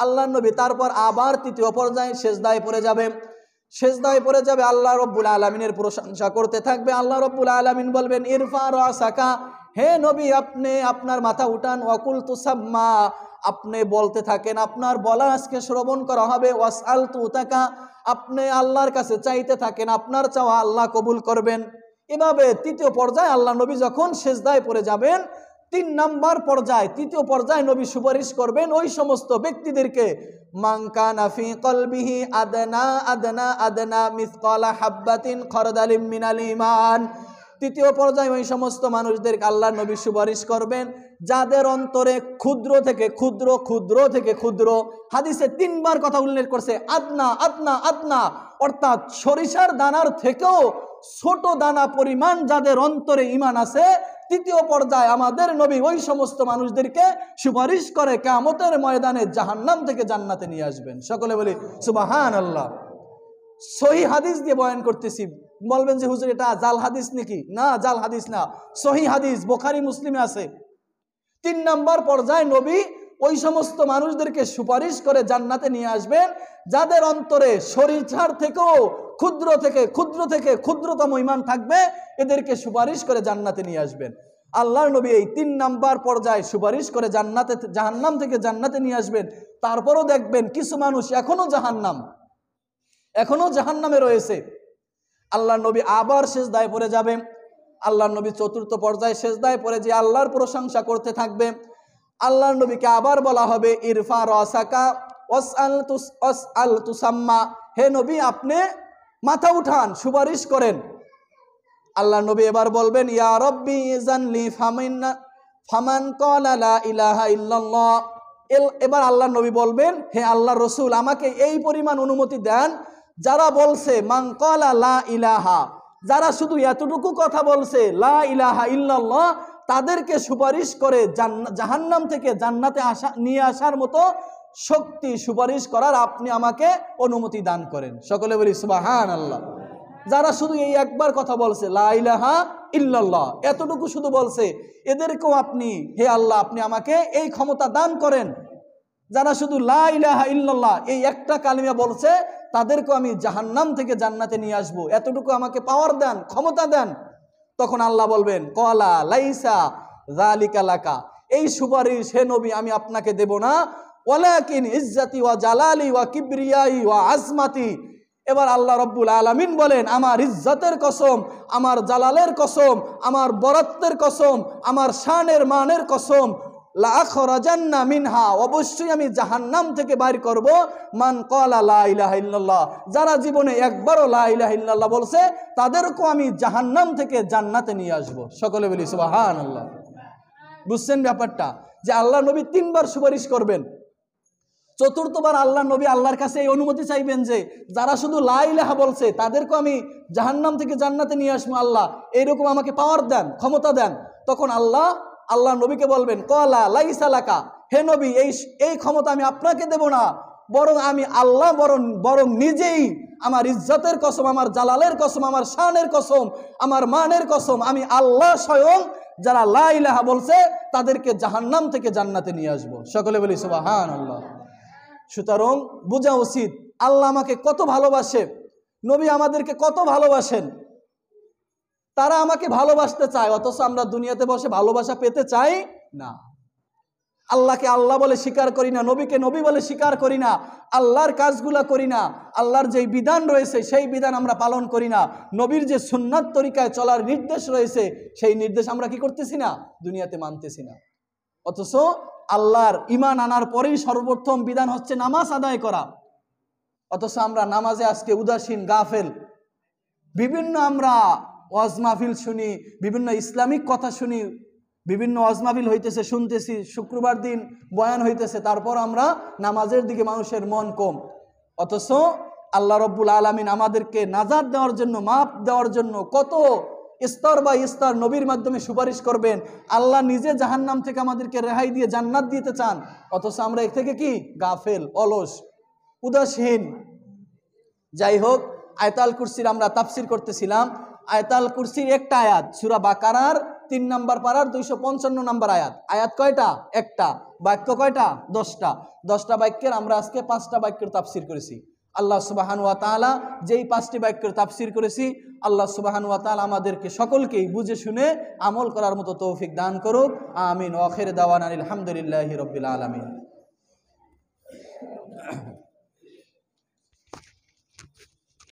আল্লাহর নবী। তারপর আবার তৃতীয় পর্যায়ে সিজদায় পড়ে যাবে। সিজদায় পড়ে যাবে, আল্লাহ রব্বুল আলামিনের প্রশংসা করতে থাকবে। আল্লাহ রব্বুল আলামিন বলবেন ইরফা রাসাকা, হে নবী আপনি আপনার মাথা উঠান, ওয়াকুল তুসাম্মা আপনি বলতে থাকেন, আপনার বলা আজকে শ্রবণ করা হবে, ওয়াসআল তুতাকা আপনি আল্লাহর কাছে চাইতে থাকেন, আপনার চাওয়া আল্লাহ কবুল করবেন। এভাবে তৃতীয় পর্যায়ে আল্লাহ নবী যখন সেজদায় পড়ে যাবেন, 3 নাম্বার পর্যায়ে তৃতীয় পর্যায়ে নবী সুপারিশ করবেন ওই সমস্ত ব্যক্তিদেরকে, মান কানা ফি কলবিহি আদনা আদনা আদনা মিসকালা হাববাতিন খরদালিম মিনাল ঈমান। তৃতীয় পর্যায়ে ওই সমস্ত মানুষদেরকে আল্লাহ নবী সুপারিশ করবেন যাদের অন্তরে ক্ষুদ্র থেকে ক্ষুদ্র ক্ষুদ্র থেকে ক্ষুদ্র, হাদিসে 3 বার কথা উল্লেখ করছে আদনা আদনা আদনা, অর্থাৎ সরিষার দানার থেকেও ছোট দানা পরিমাণ যাদের অন্তরে ঈমান আছে। তৃতীয় পর্যায়ে আমাদের নবী ওই সমস্ত মানুষদেরকে সুপারিশ করে কিয়ামতের ময়দানে জাহান্নাম থেকে জান্নাতে নিয়ে আসবেন। সকলে বলি সুবহানাল্লাহ। সহিহ হাদিস দিয়ে বয়ান করতেছি। বলবেন যে হুজুর এটা জাল হাদিস নাকি? না, জাল হাদিস না, সহিহ হাদিস, বুখারী মুসলিমে আছে। 3 নাম্বার পর্যায়ে নবী ওই সমস্ত মানুষদেরকে সুপারিশ করে জান্নাতে নিয়ে আসবেন যাদের অন্তরে সরিষার থেকেও ক্ষুদ্র থেকে ক্ষুদ্রতম ঈমান থাকবে, এদেরকে সুপারিশ করে জান্নাতে নিয়ে আসবেন। আল্লাহর নবী এই 3 নাম্বার পর্যায়ে সুপারিশ করে জাহান্নাম থেকে জান্নাতে নিয়ে আসবেন। তারপরও দেখবেন কিছু মানুষ এখনো জাহান্নামে রয়েছে। আল্লাহর নবী আবার সেজদায় পড়ে যাবেন। আল্লাহর নবী চতুর্থ পর্যায়ে সেজদায় পড়ে যে আল্লাহর প্রশংসা করতে থাকবে। আল্লাহর নবীকে আবার বলা হবে ইরফা রাসাকা ওয়াসআল তুসাম্মা, হে নবী আপনি মাথা উঠান, সুপারিশ করেন। আল্লাহর নবী এবার বলবেন ইয়া রাব্বি ইযানলি ফামান ক্বালা লা ইলাহা ইল্লাল্লাহ। এবার আল্লাহর নবী বলবেন হে আল্লাহর রাসূল আমাকে এই পরিমাণ অনুমতি দেন যারা বলছে মান ক্বালা লা ইলাহা, যারা শুধু এতটুকু কথা বলছে লা ইলাহা ইল্লাল্লাহ, তাদেরকে সুপারিশ করে জাহান্নাম থেকে জান্নাতে নিয়ে আসার মতো শক্তি সুপারিশ করার আপনি আমাকে অনুমতি দান করেন। সকলে বলি সুবহানাল্লাহ। যারা শুধু এই একবার কথা বলছে লা ইলাহা ইল্লাল্লাহ, এতটুকু শুধু বলছে, এদেরকেও আপনি হে আল্লাহ আপনি আমাকে এই ক্ষমতা দান করেন। যারা শুধু লা ইলাহা ইল্লাল্লাহ এই একটা কালিমা বলছে, তাদেরকেও আমি জাহান্নাম থেকে জান্নাতে নিয়ে আসবো, এতটুকু আমাকে পাওয়ার দেন, ক্ষমতা দেন। তখন আল্লাহ বলবেন ক্বালা লাইসা যালিকা লাকা, এই সুপারিশ হে নবী আমি আপনাকে দেব না, ওয়ালাকিন ইজ্জতি ওয়া জালালি ওয়া কিবরিয়াই ওয়া আজমাতি। এবার আল্লাহ রাব্বুল আলামিন বলেন আমার ইজ্জতের কসম, আমার জালালের কসম, আমার বরত্বের কসম, আমার শানের মানের কসম, লা আখরাজান্না মিনহা, অবশ্যই আমি জাহান্নাম থেকে বাইর করব মান ক্বালা লা ইলাহা ইল্লাল্লাহ, যারা জীবনে একবারও লা ইলাহা ইল্লাল্লাহ বলছে তাদেরকেও আমি জাহান্নাম থেকে জান্নাতে নিয়ে আসব। সকলে বলি সুবহানাল্লাহ। বুঝছেন ব্যাপারটা, যে আল্লাহ নবী 3 বার সুপারিশ করবেন, চতুর্থবার আল্লাহ নবী আল্লাহর কাছে এই অনুমতি চাইবেন যে যারা শুধু লা ইলাহা বলছে তাদেরকে আমি জাহান্নাম থেকে জান্নাতে নিয়ে আসবো, আল্লাহ এইরকম আমাকে পাওয়ার দেন, ক্ষমতা দেন। তখন আল্লাহ নবীকে বলবেন ক্বালা লাইসা লাকা, হে নবী এই ক্ষমতা আমি আপনাকে দেব না, বরং আমি আল্লাহ বরং নিজেই আমার ইজ্জতের কসম, আমার জালালের কসম, আমার শানের কসম, আমার মানের কসম, আমি আল্লাহ স্বয়ং যারা লা ইলাহা বলছে তাদেরকে জাহান্নাম থেকে জান্নাতে নিয়ে আসবো। সকলে বলি সুবহানাল্লাহ। সুতরাং বোঝা উচিত আল্লাহ আমাকে কত ভালোবাসে, নবী আমাদেরকে কত ভালোবাসেন। তারা আমাকে ভালোবাসতে চায়, অথচ আমরা দুনিয়াতে বসে ভালোবাসা পেতে চাই না। আল্লাহকে আল্লাহ বলে স্বীকার করি না, নবীকে নবী বলে স্বীকার করি না, আল্লাহর কাজগুলা করি না, আল্লাহর যে বিধান রয়েছে সেই বিধান আমরা পালন করি না, নবীর যে সুন্নাত তরিকায় চলার নির্দেশ রয়েছে সেই নির্দেশ আমরা কি করতেছি না, দুনিয়াতে মানতেছি না। অথচ আল্লাহর ঈমান আনার পরেই সর্বপ্রথম বিধান হচ্ছে নামাজ আদায় করা, অথচ আমরা নামাজে আজকে উদাসীন, গাফেল। বিভিন্ন আমরা ওয়াজ মাহফিল শুনি, বিভিন্ন ইসলামিক কথা শুনি, বিভিন্ন ওয়াজ মাহফিল হইতেছে শুনতেছি, শুক্রবার দিন বয়ান হইতেছে, তারপর আমরা নামাজের দিকে মানুষের মন কম। অথচ আল্লাহ রব্বুল আলামিন আমাদেরকে নাজাত দেওয়ার জন্য, মাপ দেওয়ার জন্য কত স্তর বা স্তর নবীর মাধ্যমে সুপারিশ করবেন। আল্লাহ নিজে জাহান্নাম থেকে আমাদেরকে রেহাই দিয়ে জান্নাত দিতে চান, অথচ আমরা এর থেকে কি গাফেল, অলস, উদাসীন। যাই হোক, আয়াতুল কুরসির আমরা তাফসীর করতেছিলাম। আয়াতুল কুরসির একটা আয়াত সূরা বাকারার 3 নম্বর পারার 255 নম্বর আয়াত। আয়াত কয়টা? একটা। বাক্য কয়টা? 10টা। 10টা বাক্যের আমরা আজকে 5টা বাক্যের তাফসীর করেছি। আল্লাহ সুবহানাহু ওয়া তাআলা যেই 5টি বাক্যের তাফসীর করেছি, আল্লাহ সুবহানাহু ওয়া তাআলা আমাদেরকে সকলকেই বুঝে শুনে আমল করার মতো তৌফিক দান করুক। আমিন। ওয়া আখির দাওয়ানা আলহামদুলিল্লাহি রাব্বিল আলামিন।